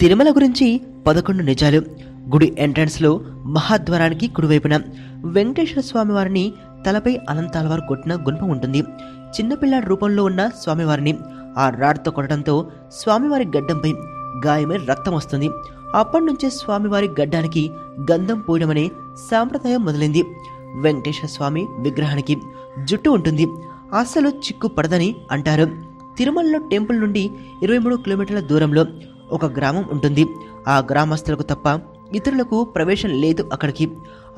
తిరుమల గురించి 11 నిజాలు. గుడి ఎంట్రన్స్లో మహాద్వారానికి కుడివైపున వెంకటేశ్వర స్వామి వారిని తలపై అనంతాలవారు కొట్టిన గుణపం ఉంటుంది. చిన్నపిల్లాడి రూపంలో ఉన్న స్వామివారిని ఆ రాడ్తో కొట్టడంతో స్వామివారి గడ్డంపై గాయమై రక్తం వస్తుంది. అప్పటి నుంచే స్వామివారి గడ్డానికి గంధం పూయడమనే సాంప్రదాయం మొదలైంది. వెంకటేశ్వర స్వామి విగ్రహానికి జుట్టు ఉంటుంది, అసలు చిక్కు పడదని అంటారు. తిరుమలలో టెంపుల్ నుండి 23 కిలోమీటర్ల దూరంలో ఒక గ్రామం ఉంటుంది. ఆ గ్రామస్తులకు తప్ప ఇతరులకు ప్రవేశం లేదు అక్కడికి.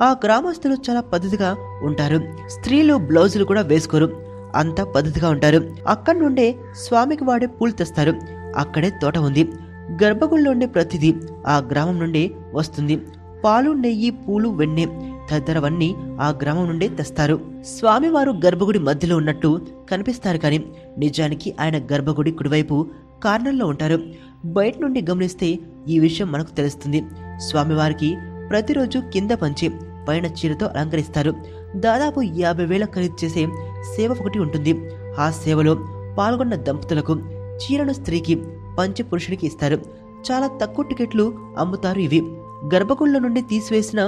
ఆ గ్రామస్తులు చాలా పద్ధతిగా ఉంటారు. స్త్రీలు బ్లౌజులు కూడా వేసుకోరు, అంత పద్ధతిగా ఉంటారు. అక్కడి నుండే స్వామికి వాడే పూలు తెస్తారు. అక్కడే తోట ఉంది. గర్భగుడిలో ఉండే ప్రతిదీ ఆ గ్రామం నుండి వస్తుంది. పాలు, నెయ్యి, పూలు, వెన్నె తదితరవన్నీ ఆ గ్రామం నుండే తెస్తారు. స్వామివారు గర్భగుడి మధ్యలో ఉన్నట్టు కనిపిస్తారు, కానీ నిజానికి ఆయన గర్భగుడి కుడివైపు కార్నర్లో ఉంటారు. బయట నుండి గమనిస్తే ఈ విషయం మనకు తెలుస్తుంది. స్వామివారికి ప్రతిరోజు కింద పంచి పైన చీరతో అలంకరిస్తారు. దాదాపు 50,000 ఖరీదు చేసే సేవ ఒకటి ఉంటుంది. ఆ సేవలో పాల్గొన్న దంపతులకు చీరను స్త్రీకి, పంచి పురుషునికి ఇస్తారు. చాలా తక్కువ టికెట్లు అమ్ముతారు. ఇవి గర్భగుడిలో నుండి తీసివేసిన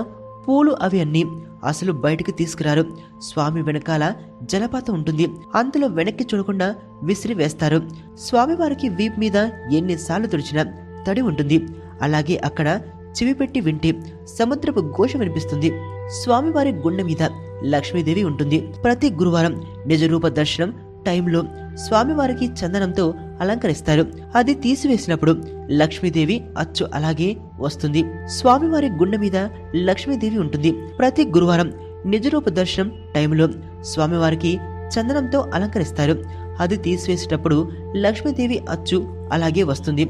పూలు అవి అన్నీ అసలు బయటికి తీసుకురారు. స్వామి వెనకాల జలపాతం ఉంటుంది, అందులో వెనక్కి చూడకుండా విసిరి వేస్తారు. స్వామివారికి వీపు మీద ఎన్నిసార్లు తుడిచినా తడి ఉంటుంది. అలాగే అక్కడ చెవి పెట్టి వింటే సముద్రపు ఘోష వినిపిస్తుంది. స్వామివారి గుండె మీద లక్ష్మీదేవి ఉంటుంది. ప్రతి గురువారం నిజరూప దర్శనం టైంలో స్వామివారికి చందనంతో అలంకరిస్తారు. అది తీసివేసినప్పుడు లక్ష్మీదేవి అచ్చు అలాగే వస్తుంది. స్వామివారి గుండె మీద లక్ష్మీదేవి ఉంటుంది. ప్రతి గురువారం నిజరూప దర్శనం టైంలో స్వామివారికి చందనంతో అలంకరిస్తారు. అది తీసివేసేటప్పుడు లక్ష్మీదేవి అచ్చు అలాగే వస్తుంది.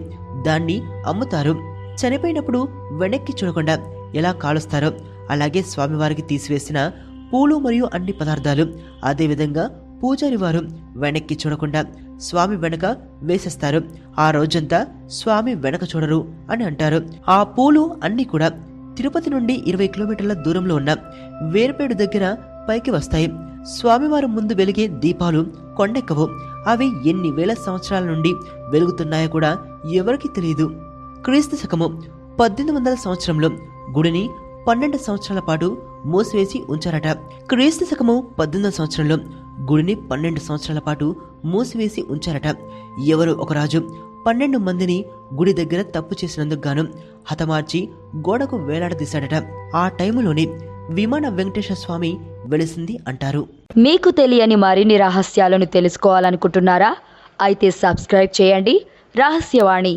దాన్ని అమ్ముతారు. చనిపోయినప్పుడు వెనక్కి చూడకుండా ఎలా కాలుస్తారో అలాగే స్వామివారికి తీసివేసిన పూలు మరియు అన్ని పదార్థాలు అదేవిధంగా పూజారి వారు వెనక్కి చూడకుండా స్వామి వెనక వేసేస్తారు. ఆ రోజంతా స్వామి వెనక చూడరు అని అంటారు. ఆ పూలు అన్ని కూడా తిరుపతి నుండి 20 కిలోమీటర్ల దూరంలో ఉన్న వేరుపేడు దగ్గర పైకి వస్తాయి. స్వామివారు ముందు వెలిగే దీపాలు కొండెక్కవు. అవి ఎన్ని వేల సంవత్సరాల నుండి వెలుగుతున్నాయో కూడా ఎవరికి తెలియదు. క్రీస్తు శకము 1800 సంవత్సరంలో గుడిని 12 సంవత్సరాల పాటు మూసివేసి ఉంచారట. క్రీస్తు శకము 18వ సంవత్సరంలో గుడిని 12 సంవత్సరాల పాటు మూసివేసి ఉంచారట. ఎవరు ఒక రాజు 12 మందిని గుడి దగ్గర తప్పు చేసినందుకు గాను హతమార్చి గోడకు వేలాడదీశాడట. ఆ టైములోనే విమాన వెంకటేశ్వర స్వామి వెలిసింది అంటారు. మీకు తెలియని మరిన్ని రహస్యాలను తెలుసుకోవాలనుకుంటున్నారా? అయితే సబ్స్క్రైబ్ చేయండి రహస్యవాణి.